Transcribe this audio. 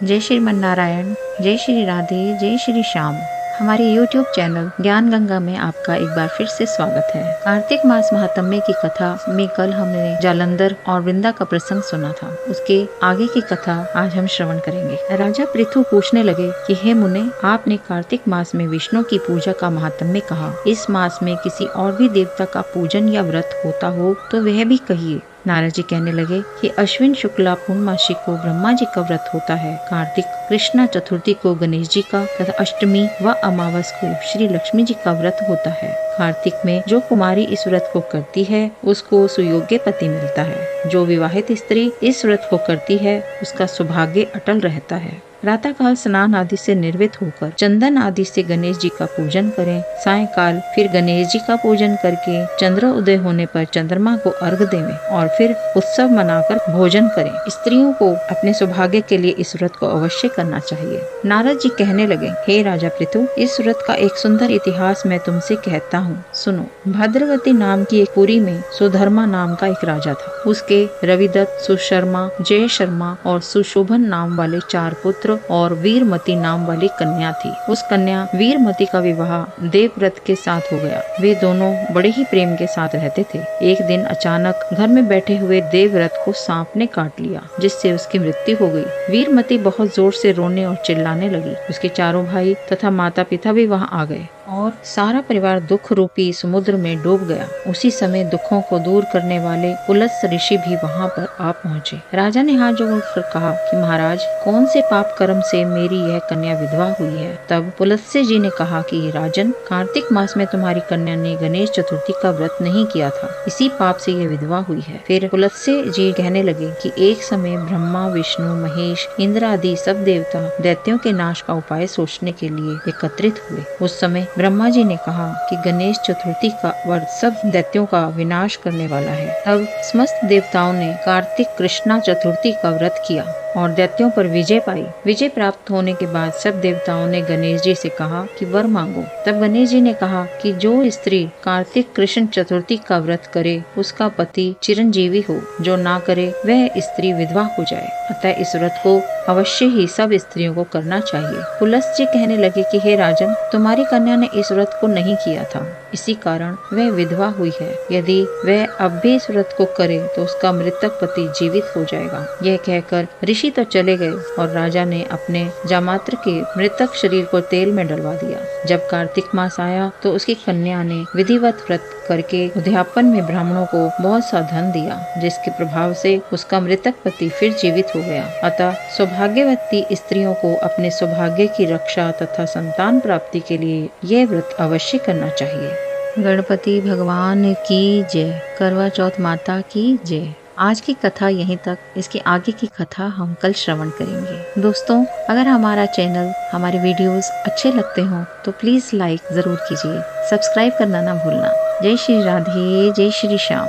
जय श्रीमन नारायण, जय श्री राधे, जय श्री श्याम। हमारे YouTube चैनल ज्ञान गंगा में आपका एक बार फिर से स्वागत है। कार्तिक मास महात्म्य की कथा में कल हमने जालंधर और वृंदा का प्रसंग सुना था। उसके आगे की कथा आज हम श्रवण करेंगे। राजा पृथु पूछने लगे कि हे मुने, आपने कार्तिक मास में विष्णु की पूजा का महात्म्य कहा। इस मास में किसी और भी देवता का पूजन या व्रत होता हो तो वह भी कहिए। नारद जी कहने लगे कि अश्विन शुक्ला पूर्णमासी को ब्रह्मा जी का व्रत होता है, कार्तिक कृष्णा चतुर्थी को गणेश जी का तथा अष्टमी व अमावस को श्री लक्ष्मी जी का व्रत होता है। कार्तिक में जो कुमारी इस व्रत को करती है उसको सुयोग्य पति मिलता है। जो विवाहित स्त्री इस व्रत को करती है उसका सौभाग्य अटल रहता है। प्रातःकाल स्नान आदि से निर्वित होकर चंदन आदि से गणेश जी का पूजन करें। सायंकाल फिर गणेश जी का पूजन करके चंद्र उदय होने पर चंद्रमा को अर्घ देवें और फिर उत्सव मनाकर भोजन करें। स्त्रियों को अपने सौभाग्य के लिए इस व्रत को अवश्य करना चाहिए। नारद जी कहने लगे, हे राजा पृथु, इस व्रत का एक सुंदर इतिहास मैं तुमसे कहता हूँ, सुनो। भद्रवती नाम की एक पुरी में सुधर्मा नाम का एक राजा था। उसके रविदत्त, सुशर्मा, जय शर्मा और सुशोभन नाम वाले 4 पुत्र और वीरमती नाम वाली कन्या थी। उस कन्या वीरमती का विवाह देवव्रत के साथ हो गया। वे दोनों बड़े ही प्रेम के साथ रहते थे। एक दिन अचानक घर में बैठे हुए देवव्रत को सांप ने काट लिया, जिससे उसकी मृत्यु हो गई। वीरमती बहुत जोर से रोने और चिल्लाने लगी। उसके चारों भाई तथा माता पिता भी वहां आ गए और सारा परिवार दुख रूपी समुद्र में डूब गया। उसी समय दुखों को दूर करने वाले पुलत्स्य ऋषि भी वहां पर आ पहुँचे। राजा ने हाथ जोड़कर कहा कि महाराज, कौन से पाप कर्म से मेरी यह कन्या विधवा हुई है। तब पुलत्स्य जी ने कहा कि राजन, कार्तिक मास में तुम्हारी कन्या ने गणेश चतुर्थी का व्रत नहीं किया था, इसी पाप से यह विधवा हुई है। फिर पुलत्स्य जी कहने लगे कि एक समय ब्रह्मा, विष्णु, महेश, इंद्र आदि सब देवता दैत्यों के नाश का उपाय सोचने के लिए एकत्रित हुए। उस समय ब्रह्मा जी ने कहा कि गणेश चतुर्थी का व्रत सब दैत्यों का विनाश करने वाला है। तब समस्त देवताओं ने कार्तिक कृष्णा चतुर्थी का व्रत किया और दैत्यों पर विजय पाई। विजय प्राप्त होने के बाद सब देवताओं ने गणेश जी से कहा कि वर मांगो। तब गणेश जी ने कहा कि जो स्त्री कार्तिक कृष्ण चतुर्थी का व्रत करे उसका पति चिरंजीवी हो, जो ना करे वह स्त्री विधवा हो जाए। अतः इस व्रत को अवश्य ही सब स्त्रियों को करना चाहिए। पुलत्स्य जी कहने लगे कि हे राजन, तुम्हारी कन्या ने इस व्रत को नहीं किया था, इसी कारण वह विधवा हुई है। यदि वह अब भी इस व्रत को करे तो उसका मृतक पति जीवित हो जाएगा। यह कहकर ऋषि तो चले गए और राजा ने अपने जामात्र के मृतक शरीर को तेल में डलवा दिया। जब कार्तिक मास आया तो उसकी कन्या ने विधिवत व्रत करके उद्यापन में ब्राह्मणों को बहुत सा धन दिया, जिसके प्रभाव से उसका मृतक पति फिर जीवित हो गया। अतः सौभाग्यवती स्त्रियों को अपने सौभाग्य की रक्षा तथा संतान प्राप्ति के लिए यह व्रत अवश्य करना चाहिए। गणपति भगवान की जय, करवा चौथ माता की जय। आज की कथा यहीं तक। इसके आगे की कथा हम कल श्रवण करेंगे। दोस्तों, अगर हमारा चैनल, हमारे वीडियोस अच्छे लगते हों तो प्लीज लाइक जरूर कीजिए, सब्सक्राइब करना ना भूलना। जय श्री राधे, जय श्री श्याम।